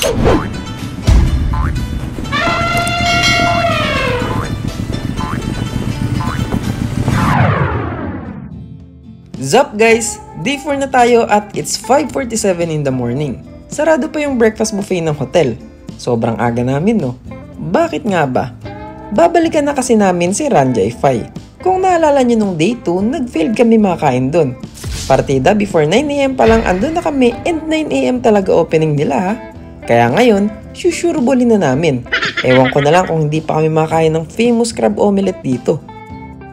Sup guys! Day 4 na tayo at it's 5:47 in the morning. Sarado pa yung breakfast buffet ng hotel. Sobrang aga namin no? Bakit nga ba? Babalikan na kasi namin si Ranjay Fai. Kung naalala nyo nung day 2, nag-failed kami makain dun. Partida before 9 AM pa lang andun na kami and 9 AM talaga opening nila ha. Kaya ngayon, susurbulin na namin. Ewan ko na lang kung hindi pa kami makain ng famous crab omelette dito.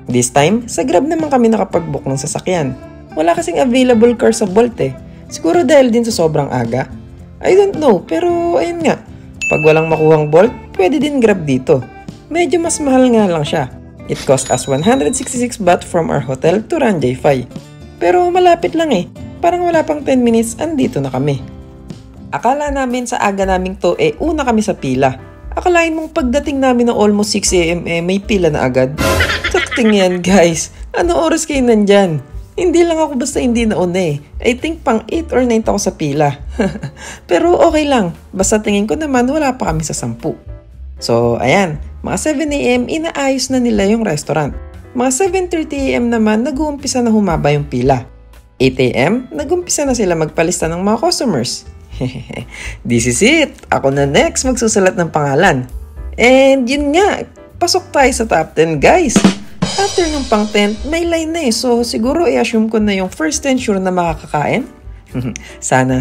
This time, sa Grab naman kami nakapag-book ng sasakyan. Wala kasing available car sa Bolt eh. Siguro dahil din sa sobrang aga. I don't know, pero ayun nga. Pag walang makuhang Bolt, pwede din Grab dito. Medyo mas mahal nga lang siya. It cost us 166 baht from our hotel to Ranjay Fai. Pero malapit lang eh. Parang wala pang 10 minutes, andito na kami. Akala namin sa aga naming to una kami sa pila. Akalain mong pagdating namin ng almost 6 AM may pila na agad. Sakting yan guys. Ano oras kayo nandyan? Hindi lang ako basta hindi nauna eh. I think pang 8 or 9 ako sa pila. Pero okay lang. Basta tingin ko naman wala pa kami sa 10. So ayan, mga 7 AM inaayos na nila yung restaurant. Mga 7:30 AM naman nag-uumpisa na humaba yung pila. 8 AM nag-umpisa na sila magpalista ng mga customers. This is it! Ako na next magsusulat ng pangalan. And yun nga, pasok tayo sa top 10 guys. After ng pang 10, may line na eh. So siguro i-assume ko na yung first 10 sure na makakakain. Sana.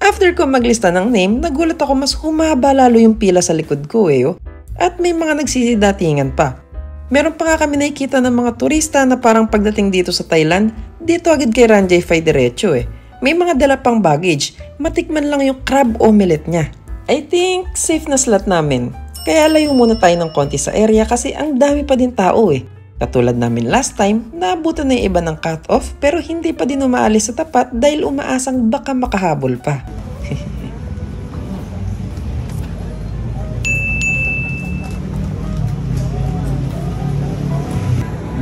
After ko maglista ng name, nagulat ako mas humaba lalo yung pila sa likod ko eh. Oh. At may mga nagsisidatingan pa. Meron pa nga kami nakikita ng mga turista na parang pagdating dito sa Thailand, dito agad kay Ranjay Fai diretso eh. May mga dala pang baggage, matikman lang yung crab omelette niya. I think safe na slot namin. Kaya layo muna tayo ng konti sa area kasi ang dami pa din tao eh. Katulad namin last time, naabutan na yung iba ng cut-off pero hindi pa din umaalis sa tapat dahil umaasang baka makahabol pa.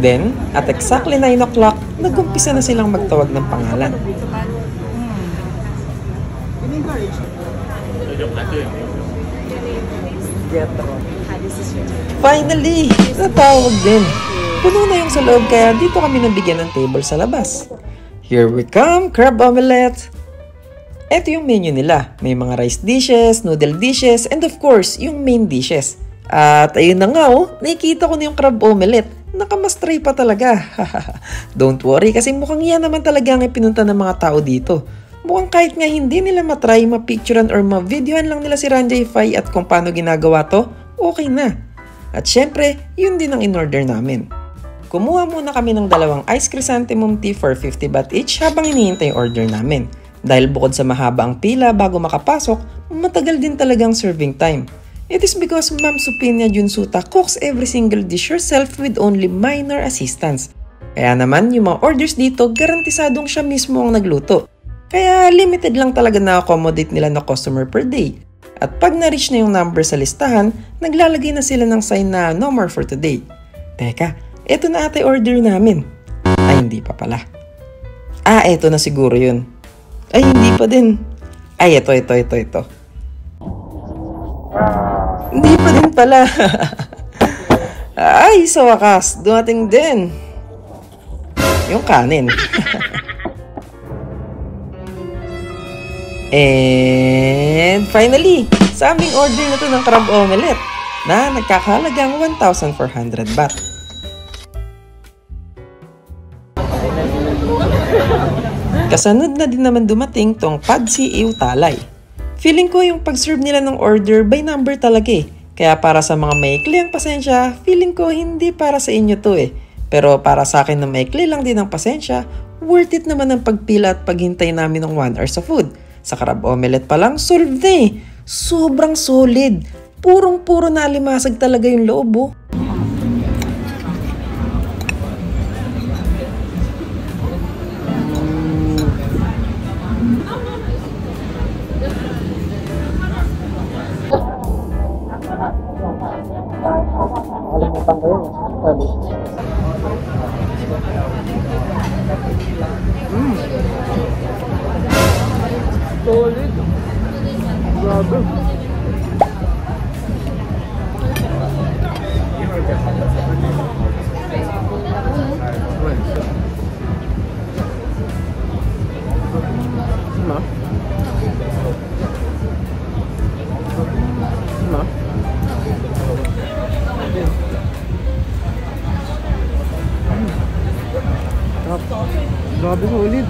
Then, at exactly 9 o'clock, nag-umpisa na silang magtawag ng pangalan. Finally, natawag din. Puno na yung sa loob kaya dito kami nabigyan ng table sa labas. Here we come, crab omelette! Ito yung menu nila. May mga rice dishes, noodle dishes, and of course, yung main dishes. At ayun na nga oh, nakikita ko na yung crab omelette. Nakamastray pa talaga. Don't worry kasi mukhang yan naman talaga ang ipinunta ng mga tao dito. Mukhang kahit nga hindi nila matry, mapicturean or ma-videoan lang nila si Ranjay Fai at kung paano ginagawa to, okay na. At syempre, yun din ang in-order namin. Kumuha muna kami ng 2 ice chrysanthemum tea for 50 baht each habang hinihintay yung order namin. Dahil bukod sa mahaba ang pila bago makapasok, matagal din talagang serving time. It is because Ma'am Supinya Junsuta cooks every single dish herself with only minor assistance. Kaya naman, yung mga orders dito, garantisadong siya mismo ang nagluto. Kaya limited lang talaga na-accommodate nila na customer per day. At pag na-reach na yung number sa listahan, naglalagay na sila ng sign na no more for today. Teka, eto na ata order namin. Ay, hindi pa pala. Ah, eto na siguro yun. Ay, hindi pa din. Ay, ito. Hindi pa din pala. Ay, sa wakas, dumating din. Yung kanin. And finally, sa aming order na to ng crab omelette na nagkakahalagang 1,400 baht. Kasunod na din naman dumating tong pad siiw talay. Feeling ko yung pag-serve nila ng order by number talaga eh. Kaya para sa mga maikli ang pasensya, feeling ko hindi para sa inyo to eh. Pero para sa akin na maikli lang din ang pasensya, worth it naman ang pagpila at paghintay namin ng 1 hour sa food. Sa crab omelette pa lang, solved na eh. Sobrang solid. Purong-puro na alimasag talaga yung loob oh. Solid. Grabe solid.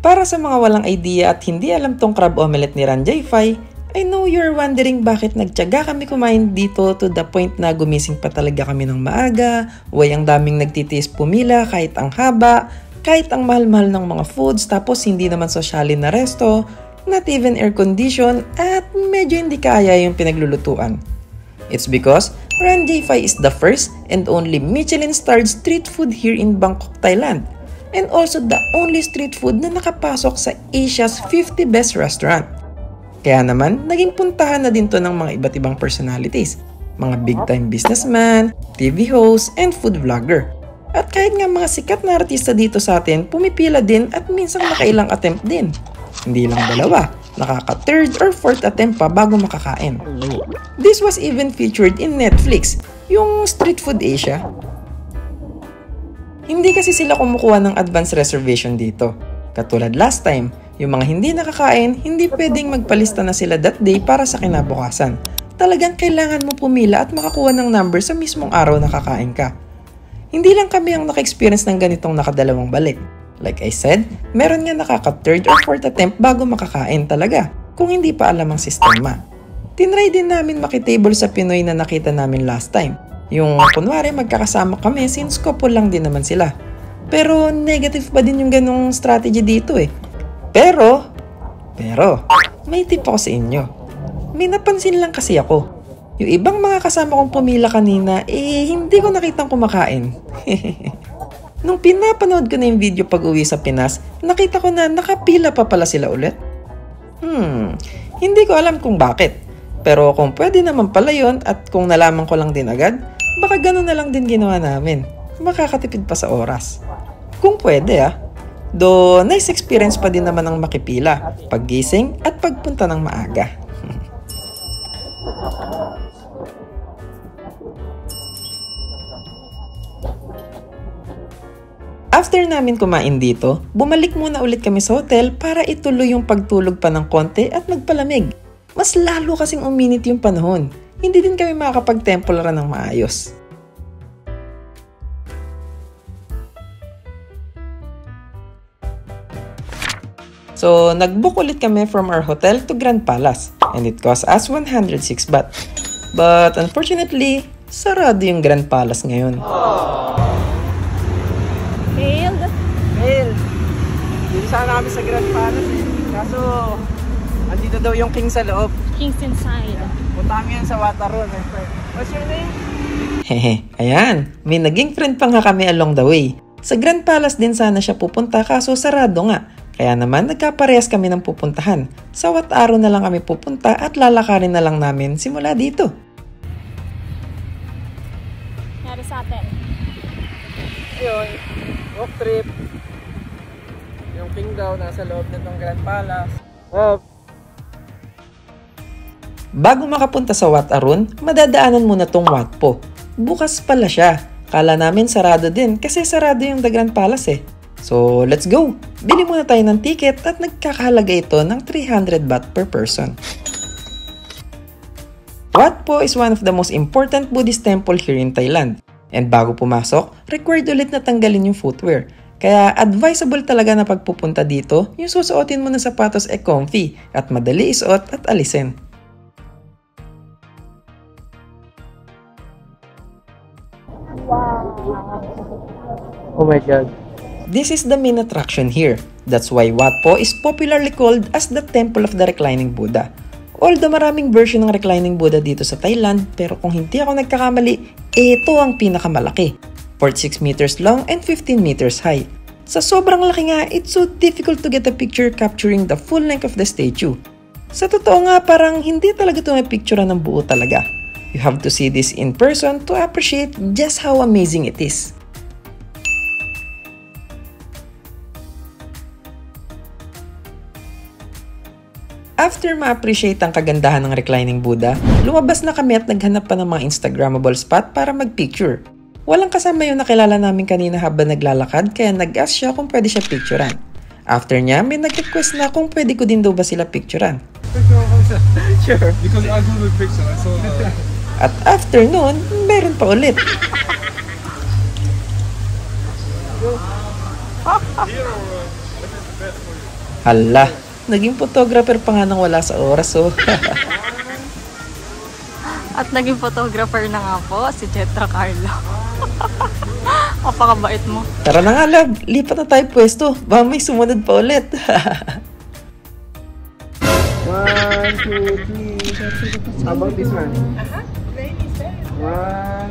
Para sa mga walang idea at hindi alam tong crab omelette ni Ranjay Fai, I know you're wondering bakit nagtiyaga kami kumain dito to the point na gumising pa talaga kami ng maaga, ang daming nagtitiis pumila kahit ang haba, kahit ang mahal-mahal ng mga foods, tapos hindi naman sosyalin na resto, not even air condition, at medyo hindi kaya yung pinaglulutuan. It's because Ranjay Fai is the first and only Michelin-starred street food here in Bangkok, Thailand. And also the only street food na nakapasok sa Asia's 50 best restaurant. Kaya naman, naging puntahan na din to ng mga iba't ibang personalities. Mga big-time businessman, TV host, and food vlogger. At kahit nga mga sikat na artista dito sa atin, pumipila din at minsan nakailang attempt din. Hindi lang dalawa, nakaka-third or fourth attempt pa bago makakain. This was even featured in Netflix, yung Street Food Asia. Hindi kasi sila kumukuha ng advance reservation dito. Katulad last time, yung mga hindi nakakain, hindi pwedeng magpalista na sila that day para sa kinabukasan. Talagang kailangan mo pumila at makakuha ng number sa mismong araw na kakain ka. Hindi lang kami ang naka-experience ng ganitong nakadalawang balik. Like I said, meron nga nakaka-third or fourth attempt bago makakain talaga, kung hindi pa alam ang sistema. Tinry din namin makitable sa Pinoy na nakita namin last time. Yung kunwari magkakasama kami since couple lang din naman sila. Pero negative pa din yung ganong strategy dito eh. Pero, may tip ako sa inyo. May napansin lang kasi ako. Yung ibang mga kasama kong pumila kanina, hindi ko nakitang kumakain. Nung pinapanood ko na yung video pag uwi sa Pinas, nakita ko na nakapila pa pala sila ulit. Hindi ko alam kung bakit. Pero kung pwede naman pala yun at kung nalaman ko lang din agad, baka ganun na lang din ginawa namin. Makakatipid pa sa oras. Kung pwede Though nice experience pa din naman ang makipila, paggising at pagpunta ng maaga. After namin kumain dito, bumalik muna ulit kami sa hotel para ituloy yung pagtulog pa ng konti at magpalamig. Mas lalo kasing uminit yung panahon. Hindi din kami makakapag-templaran ng maayos. So, nag-book ulit kami from our hotel to Grand Palace and it cost us 106 baht. But unfortunately, sarado yung Grand Palace ngayon. Failed! Hindi sana kami sa Grand Palace eh. Kaso, andito daw yung king sa loob. King's inside. Punta kami yan sa Wataron. What's your name? Hehe, ayan. May naging friend pa nga kami along the way. Sa Grand Palace din sana siya pupunta kaso sarado nga. Kaya naman nagkaparehas kami ng pupuntahan. Sa Wataron na lang kami pupunta at lalakarin na lang namin simula dito. Nari sa atin. Ayun, walk trip. Yung king daw nasa loob nitong Grand Palace. Bago makapunta sa Wat Arun, madadaanan muna tong Wat Po. Bukas pala siya. Kala namin sarado din kasi sarado yung The Grand Palace eh. So let's go! Bili muna tayo ng ticket at nagkakahalaga ito ng 300 baht per person. Wat Po is one of the most important Buddhist temple here in Thailand. And bago pumasok, required ulit na tanggalin yung footwear. Kaya advisable talaga na pagpupunta dito, yung susuotin mo na sapatos comfy at madali isuot at alisin. Oh my God. This is the main attraction here. That's why Wat Po is popularly called as the Temple of the Reclining Buddha. Although maraming version ng Reclining Buddha dito sa Thailand, pero kung hindi ako nagkakamali, ito ang pinakamalaki. 46 meters long and 15 meters high. Sa sobrang laki nga, it's so difficult to get a picture capturing the full length of the statue. Sa totoo nga, parang hindi talaga ito may picture ng buo talaga. You have to see this in person to appreciate just how amazing it is. After ma-appreciate ang kagandahan ng reclining Buddha, lumabas na kami at naghanap pa ng mga Instagrammable spot para mag-picture. Walang kasama yung nakilala namin kanina habang naglalakad kaya nag-ask siya kung pwede siya picturean. After niya, may nag-request na kung pwede ko din daw ba sila picturean. Sure. Because I Google picture, I saw At after nun, meron pa ulit. Hala, naging photographer pa nga nang wala sa oras oh. At naging photographer na nga po si Jetra Carlo. Kapakabait mo. Tara na nga love, lipat na tayo pwesto. Baka may sumunod pa ulit. 1, 2, 3. How about this one? 1,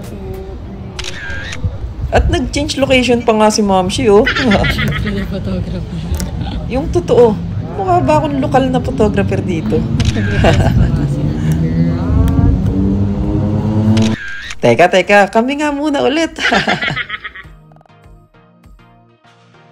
2, 3. At nag-change location pa nga si Momshi oh. Siyempre photographer. Yung totoo, mukha ba akong lokal na photographer dito? Teka, kami nga muna ulit.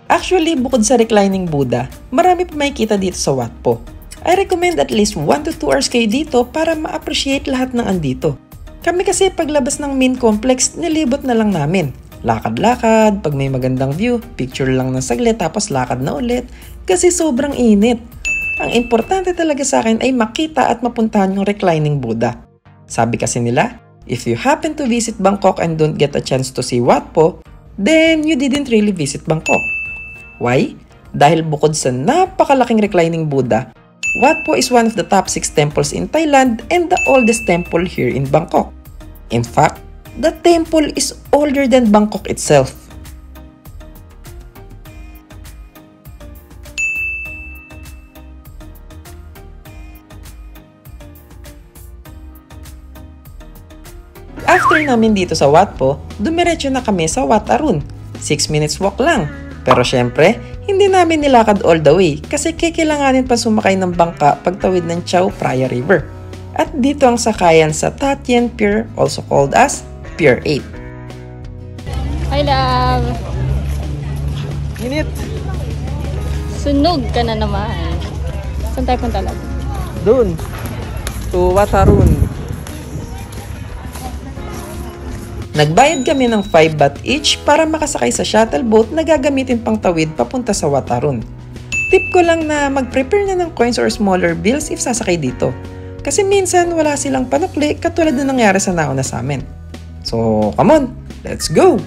Actually, bukod sa reclining Buddha, marami pa makikita dito sa Watpo. I recommend at least 1 to 2 hours kayo dito para ma-appreciate lahat ng andito. Kami kasi paglabas ng main complex, nilibot na lang namin. Lakad-lakad, pag may magandang view, picture lang ng saglit tapos lakad na ulit kasi sobrang init. Ang importante talaga sa akin ay makita at mapuntahan yung reclining Buddha. Sabi kasi nila, if you happen to visit Bangkok and don't get a chance to see Wat Po, then you didn't really visit Bangkok. Why? Dahil bukod sa napakalaking reclining Buddha, Wat Po is one of the top 6 temples in Thailand and the oldest temple here in Bangkok. In fact, the temple is older than Bangkok itself. After namin dito sa Wat Po, dumiretso na kami sa Wat Arun. 6 minutes walk lang. Pero syempre, hindi namin nilakad all the way kasi kailanganin pa sumakay ng bangka pagtawid ng Chao Phraya River. At dito ang sakayan sa Tat Yen Pier, also called as Pier 8. Hi, love! Init! Sunog ka na naman. Saan tayo punta, love? Doon! To Wat Arun. Nagbayad kami ng 5 baht each para makasakay sa shuttle boat na gagamitin pang tawid papunta sa Wat Arun. Tip ko lang na mag-prepare na ng coins or smaller bills if sasakay dito. Kasi minsan wala silang panukli katulad na nangyari sa nauna sa amin. So, come on! Let's go!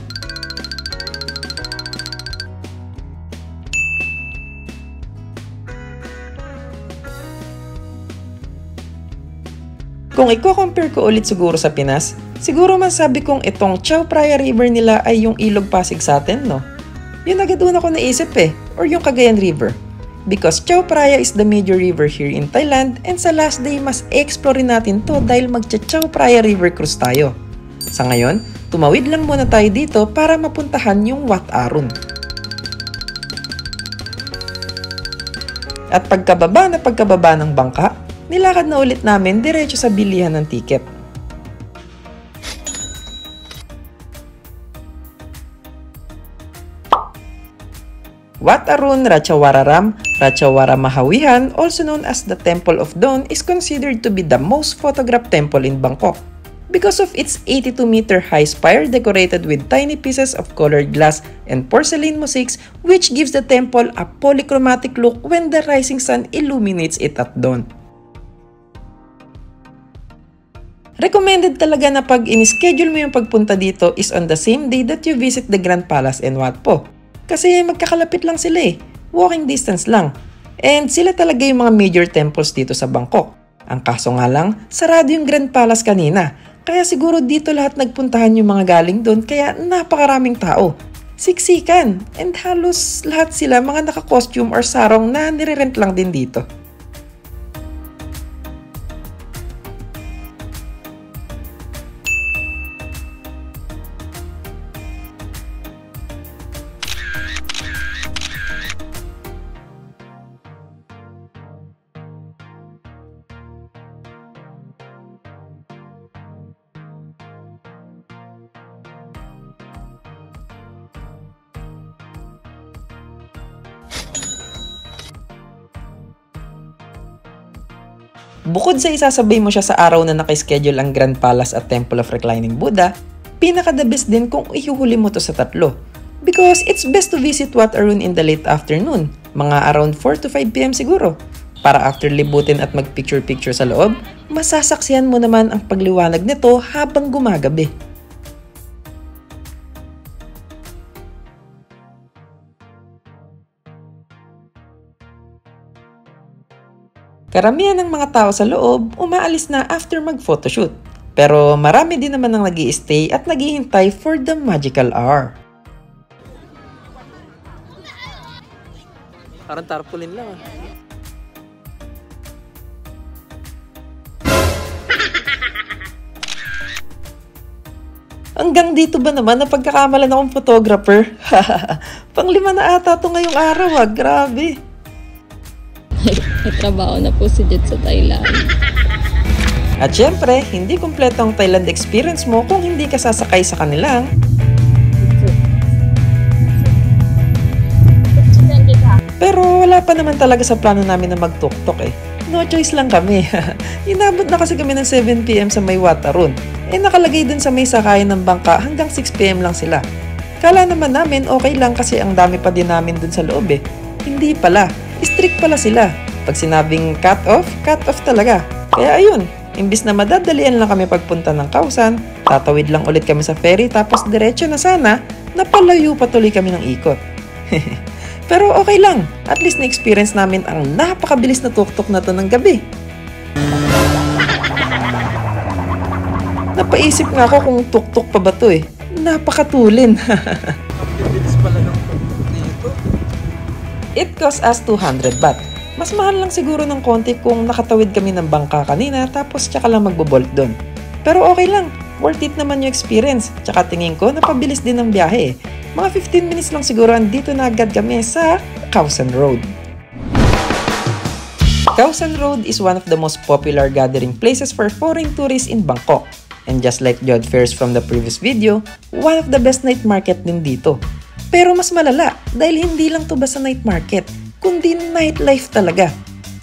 Kung i-compare ko ulit siguro sa Pinas, siguro masabi kong itong Chao Phraya River nila ay yung Ilog Pasig sa atin, no? Yun agad una ko naisip or yung Cagayan River. Because Chao Phraya is the major river here in Thailand and sa last day mas explore natin to dahil magcha-Chao Phraya River cruise tayo. Sa ngayon, tumawid lang muna tayo dito para mapuntahan yung Wat Arun. At pagkababa ng bangka, nilakad na ulit namin diretso sa bilihan ng tiket. Wat Arun Ratchawararam, Ratchawaramahawihan, also known as the Temple of Dawn, is considered to be the most photographed temple in Bangkok because of its 82-meter high spire decorated with tiny pieces of colored glass and porcelain mosaics which gives the temple a polychromatic look when the rising sun illuminates it at dawn. Recommended talaga na pag in-schedule mo yung pagpunta dito is on the same day that you visit the Grand Palace and Wat Po. Kasi magkakalapit lang sila walking distance lang. And sila talaga yung mga major temples dito sa Bangkok. Ang kaso nga lang, sarado yung Grand Palace kanina. Kaya siguro dito lahat nagpuntahan yung mga galing doon kaya napakaraming tao. Siksikan, and halos lahat sila mga naka-costume or sarong na nire-rent lang din dito. Bukod sa isasabay mo siya sa araw na nakaschedule ang Grand Palace at Temple of Reclining Buddha, pinaka-the best din kung ihuhuli mo to sa tatlo. Because it's best to visit Wat Arun in the late afternoon, mga around 4 to 5 PM siguro. Para after libutin at mag-picture-picture sa loob, masasaksihan mo naman ang pagliwanag nito habang gumagabi. Karamihan ng mga tao sa loob umaalis na after mag-photoshoot. Pero marami din naman ang nag-i-stay at naghihintay for the magical hour. Parang tarpaulin lang ah. Hanggang dito ba naman na pagkakamalan akong photographer? Pang-5 na ata ito ngayong araw ah, grabe. May trabaho na po si Jet sa Thailand. At syempre, hindi kumpleto ang Thailand experience mo kung hindi ka sasakay sa kanilang pero wala pa naman talaga sa plano namin na mag-tuk-tuk eh. No choice lang kami. Inabot na kasi kami ng 7 PM sa may Wat Arun. Nakalagay dun sa may sakayan ng bangka hanggang 6 PM lang sila. Kala naman namin okay lang kasi ang dami pa din namin dun sa loob eh. Hindi pala. Strict pala sila. Pag sinabing cut off talaga. Kaya ayun, imbis na madadalian lang kami pagpunta ng Khao San, tatawid lang ulit kami sa ferry tapos diretso na sana, napalayo pa tuloy kami ng ikot. Pero okay lang, at least na-experience namin ang napakabilis na tuk-tuk na to ng gabi. Napaisip nga ako kung tuk-tuk pa ba to eh. Napakatulin. Bilis pala ng tuk-tuk dito. It cost us 200 baht. Mas mahal lang siguro ng konti kung nakatawid kami ng bangka kanina tapos tsaka lang magbo-bolt doon. Pero okay lang, worth it naman yung experience. Tsaka tingin ko napabilis din ang biyahe eh. Mga 15 minutes lang siguro andito na agad kami sa Khao San Road. Khao San Road is one of the most popular gathering places for foreign tourists in Bangkok. And just like Jod Fairs from the previous video, one of the best night market din dito. Pero mas malala dahil hindi lang to basta night market, kundi nightlife talaga.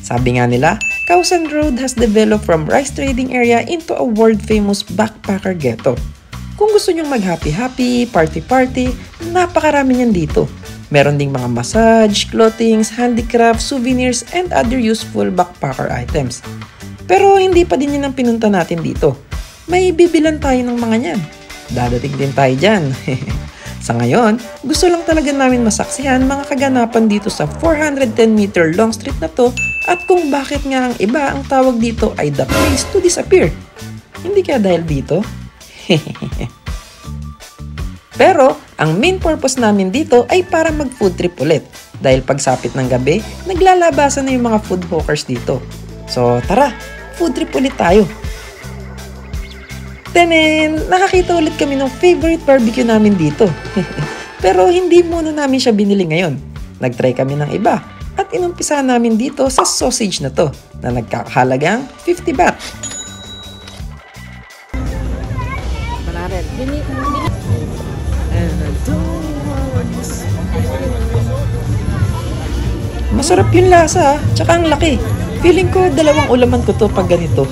Sabi nga nila, Khao San Road has developed from rice trading area into a world-famous backpacker ghetto. Kung gusto nyong mag-happy-happy, party-party, napakarami niyan dito. Meron ding mga massage, clothings, handicraft, souvenirs, and other useful backpacker items. Pero hindi pa din yun ang pinunta natin dito. May bibilan tayo ng mga niyan. Dadating din tayo dyan. Sa ngayon, gusto lang talaga namin masaksihan mga kaganapan dito sa 410-meter long street na to at kung bakit nga ang iba ang tawag dito ay the place to disappear. Hindi kaya dahil dito? Pero, ang main purpose namin dito ay para mag-food trip ulit. Dahil pagsapit ng gabi, naglalabasan na yung mga food hawkers dito. So, tara, food trip ulit tayo. Tenen, nakakita ulit kami ng favorite barbecue namin dito. Pero hindi muna namin siya binili ngayon. Nag-try kami ng iba at inumpisa namin dito sa sausage na to na nagkakahalagang 50 baht. Masarap yung lasa, tsaka ang laki. Feeling ko 2 ulaman ko to pag ganito.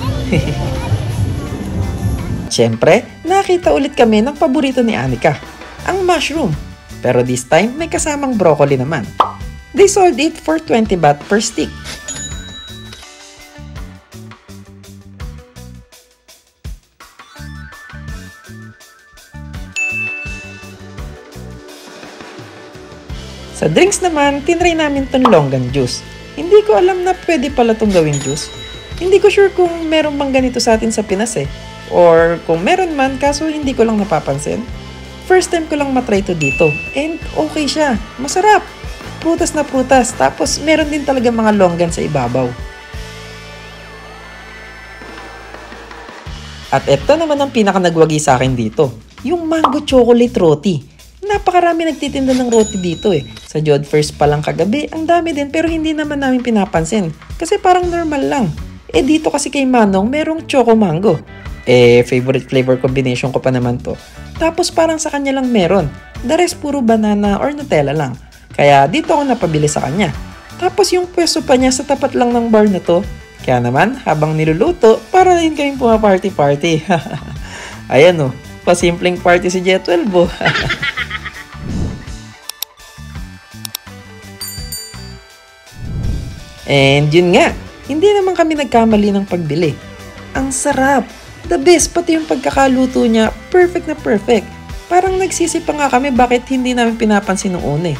Siyempre, nakita ulit kami ng paborito ni Anika, ang mushroom. Pero this time, may kasamang broccoli naman. They sold it for 20 baht per stick. Sa drinks naman, tinry namin tong longan juice. Hindi ko alam na pwede pala tong gawing juice. Hindi ko sure kung meron bang ganito sa atin sa Pinas eh. Or kung meron man, kaso hindi ko lang napapansin. First time ko lang matry to dito. And okay siya. Masarap. Prutas na prutas. Tapos meron din talaga mga longgan sa ibabaw. At eto naman ang pinaka-nagwagi sa akin dito. Yung mango chocolate roti. Napakarami nagtitinda ng roti dito eh. Sa Jod Fairs pa lang kagabi, ang dami din pero hindi naman namin pinapansin. Kasi parang normal lang. Dito kasi kay Manong merong choco mango. Favorite flavor combination ko pa naman to. Tapos parang sa kanya lang meron. The rest puro banana or Nutella lang. Kaya dito ako napabili sa kanya. Tapos yung pwesto pa niya sa tapat lang ng bar na to, Kaya naman, habang niluluto, para rin kaming pumaparty-party. Ayan o, pasimpleng party si Jet12 o. And yun nga, hindi naman kami nagkamali ng pagbili. Ang sarap! The best, pati yung pagkakaluto niya, perfect na perfect. Parang nagsisi pa nga kami bakit hindi namin pinapansin noong una eh.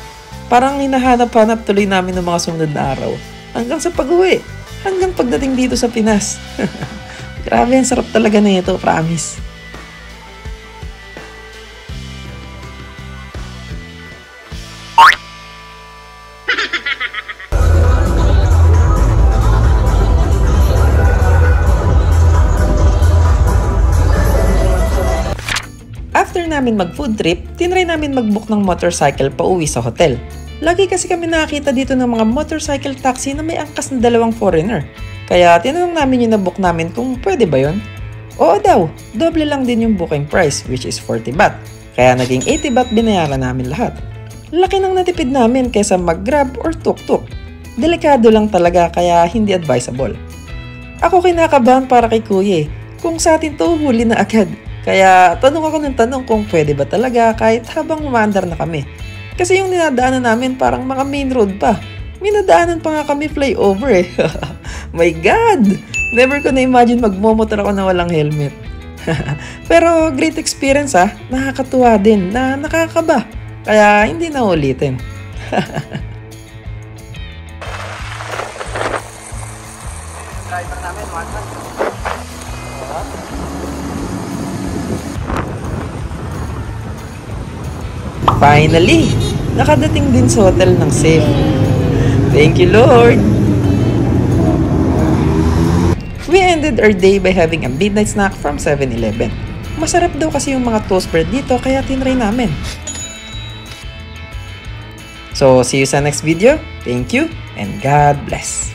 Parang hinahanap-hanap tuloy namin ng mga sumunod na araw. Hanggang sa pag-uwi, hanggang pagdating dito sa Pinas. Grabe, ang sarap talaga na ito, promise. After namin mag-food trip, tinry namin mag-book ng motorcycle pa uwi sa hotel. Lagi kasi kami nakakita dito ng mga motorcycle taxi na may angkas na 2 foreigner. Kaya tinanong namin yung na-book namin kung pwede ba yun. Oo daw, doble lang din yung booking price which is 40 baht. Kaya naging 80 baht binayaran namin lahat. Laki nang natipid namin kaysa mag-grab or tuk-tuk. Delikado lang talaga kaya hindi advisable. Ako kinakabahan para kay kuya kung sa atin to huli na agad. Kaya tanong ako ng tanong kung pwede ba talaga kahit habang umaandar na kami. Kasi yung ninadaanan namin parang mga main road pa. Minadaanan pa nga kami flyover eh. My God! Never ko na-imagine magmomotor ako na walang helmet. Pero great experience ah. Nakakatuwa din na nakakaba. Kaya hindi na ulitin. Driver namin, finally, nakadating din sa hotel ng safe. Thank you, Lord! We ended our day by having a midnight snack from 7-Eleven. Masarap daw kasi yung mga toast bread dito kaya tinry namin. So, see you sa next video. Thank you and God bless!